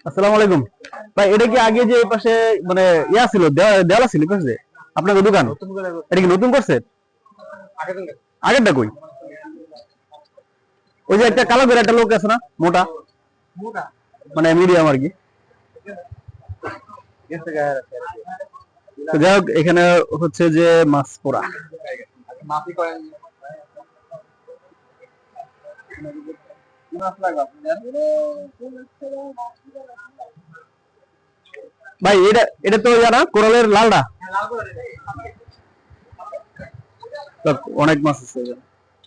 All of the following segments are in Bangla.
আসসালামু আলাইকুম ভাই, এটা কি আগে যে এই পাশে মানে ইয়া ছিল, দেওয়ালা ছিল পাশে আপনার দোকান? এটা কি নতুন করছে? আগেরটা কই? ওই যে একটা কালো করে একটা লোক আছে না, মোটা মানে মিডিয়াম আর কি। তো যাই হোক, এখানে হচ্ছে যে মাছ পোড়া। ভাই এটা এটা তো জানা কোরালের লালটা। অনেক মাছ আছে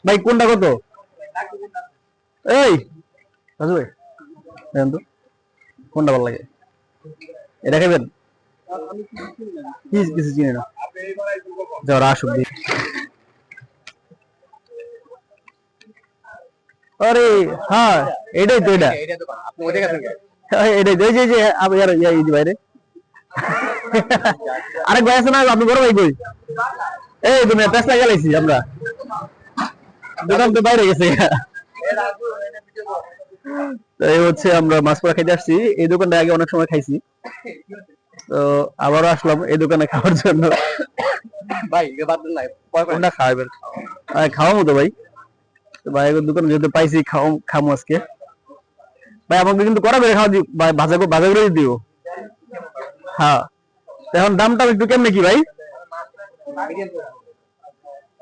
ভাই। কোনটা কত? এই রাজু ভাই, দেখেন তো কোনটা ভালো লাগে, এটা খাবেন? কিছু চিনি না, যারা আসুক দিই। আরে হ্যাঁ, এটাই তো, এটা এটাই তো, এই যে বাইরে আরেক ভাই আছে না, আপনি বড় ভাই কই? এই তুমি পেছলা গেলাইছি আমরা, দোকান তো বাইরে গেছে। এই হচ্ছে আমরা মাছ পোড়া খাইতে আসছি। এই দোকানটা আগে অনেক সময় খাইছি, তো আবারও আসলাম এই দোকানে খাওয়ার জন্য। ভাই কোনটা খাওয়াবেন? খাওয়াবো তো ভাই। ভাই দোকানে যেহেতু পাইছি, খামো আজকে। ভাই আমাকে কিন্তু কড়া করে খাওয়া দিও, ভাজা ভাজা করে দিও। হ্যাঁ, এখন দামটা একটু কেমনে কি ভাই?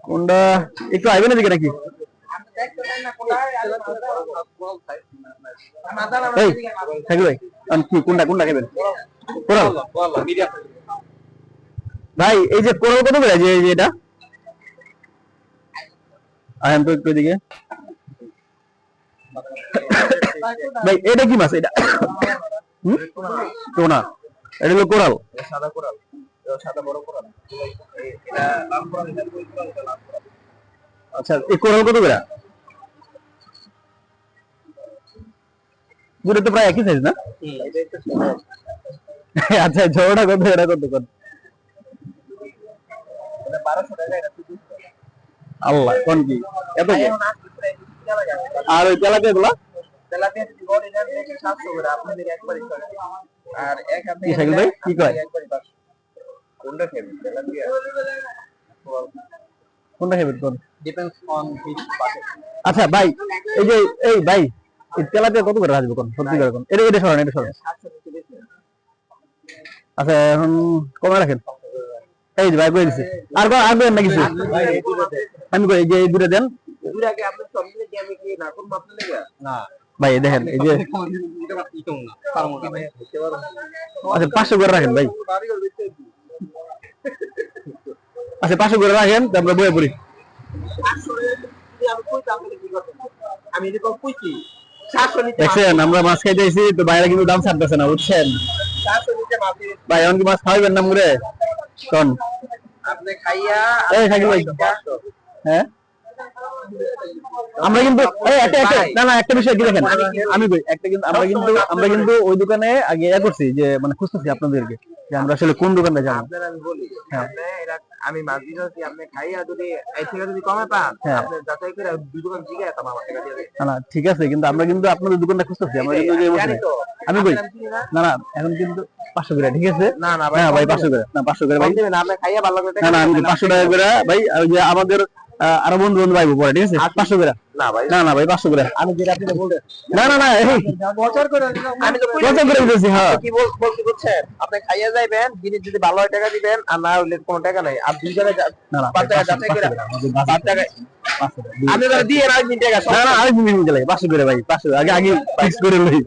কোনটা একটু আইবেন এদিকে নাকি? এই থাকি ভাই, কি কোনটা কোনটা খাবেন? কোরাল ভাই, এই যে কোরাল কত করে, যে এটা আয়ান তো একটু এদিকে। ভাই এটা কি মাছ এটা? টোনা, এটা হলো কোরাল, সাদা কোরাল, সাদা বড় কোরাল। আচ্ছা, এই কোরাল কত করে? দুটো তো প্রায় একই সাইজ না? আচ্ছা, ঝোড়টা কত, এটা কত কত? আল্লাহ, কোন কি এত কি? আর ওই তেলাপিয়া গুলা কি কয়? কোনটা খাবেন কোন? আচ্ছা ভাই, এই যে এই ভাই, এই তেলাপিয়া কত করে আসবে কোন? সত্যি করে কোন? এটা এটা সরান, এটা সরান। আচ্ছা, এখন কমে রাখেন। এই যে ভাই কই দিছে, আর আর দেন না কিছু? আমি কই যে এই দুটো দেন। দুটাকে আপনি সব মিলে কি আমি কি না করব আপনার লাগা? না ভাই, দেখেন এই যে আচ্ছা 500 করে রাখেন ভাই। আচ্ছা 500 করে রাখেন, তারপরে বইয়ে পড়ি। দেখছেন, আমরা মাছ খাইতে আইছি তো, বাইরে কিন্তু দাম ছাড়তেছে না, বুঝছেন ভাই? এমনকি মাছ খাওয়াবেন না মুরে কোন? আপনি খাইয়া এই থাকি ভাই। হ্যাঁ, আমরা কিন্তু একটা বিষয় কি দেখেন, আমি একটা কিন্তু আমরা কিন্তু ওই দোকানে আগে করছি যে মানে খুঁজতেছি আপনাদেরকে যে আমরা আসলে কোন দোকানে যাবো। আমি বলি, আমি মাছ দিতেছি, আপনি খাইয়া যদি এই থেকে যদি কমে পান, আপনি যাচাই করে দুই দোকান জিগায় তো আমার টাকা দিয়ে দেন। না ঠিক আছে, কিন্তু আমরা কিন্তু আপনাদের দোকানটা খুঁজতেছি, আমরা কিন্তু আমি কই না না, এখন কিন্তু 500 করে, ঠিক আছে? না না ভাই 500 করে, না 500 করে ভাই, আপনি খাইয়া ভালো লাগলে না না, আমি 500 টাকা করে ভাই। ওই যে আমাদের আরো বন্ধু বন্ধু ভাই পরে, ঠিক আছে? 500 করে। না ভাই, না না ভাই 500 করে। আমি যেটা আপনি বলতেন, না না না, এই বছর করে আমি তো বছর করে দিতেছি। হ্যাঁ, কি বলতে বুঝছেন? আপনি খাইয়া যাইবেন, জিনিস যদি ভালো হয় টাকা দিবেন, আর না হলে কোনো টাকা নাই। আর দুই জায়গায় না না 5 টাকা যাচাই করে 5 টাকা আমি ধরে দিয়ে রাখবেন টাকা। না না, আরেক দিন দিলে 500 করে ভাই, 500 আগে আগে ফিক্স করে লই।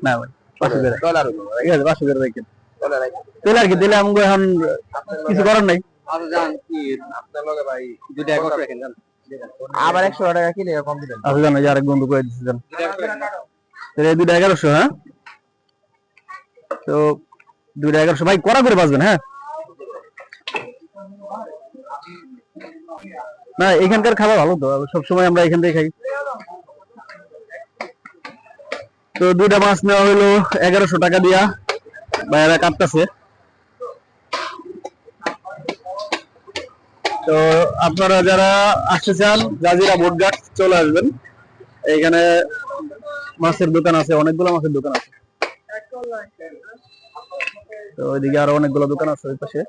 না ভাই 500 করে ডলার, ঠিক আছে? 500 করে রাখেন তাহলে আর কি, দিলে আমগো এখন কিছু করার নাই। আর জান কি আপনার লগে ভাই যদি 100 রাখেন জান, আবার 100 টাকা কিনে কম দিবেন। আচ্ছা জান, এই আরেক বন্ধু কই দিছে জান, তাহলে 2 টাকা 1100। হ্যাঁ, তো 2 টাকা 1100 ভাই, করা করে বাঁচবেন। হ্যাঁ, না এখানকার খাবার ভালো তো, সবসময় আমরা এখান থেকে খাই। তো 2টা মাছ নেওয়া হলো 1100 টাকা দিয়া, ভাইরা কাটতেছে। তো আপনারা যারা আসতে চান, জাজিরা বোটঘাট চলে আসবেন। এখানে মাছের দোকান আছে, অনেকগুলো মাছের দোকান আছে। তো ওইদিকে আরো অনেকগুলো দোকান আছে ওই পাশে,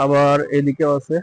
আবার এদিকেও আছে।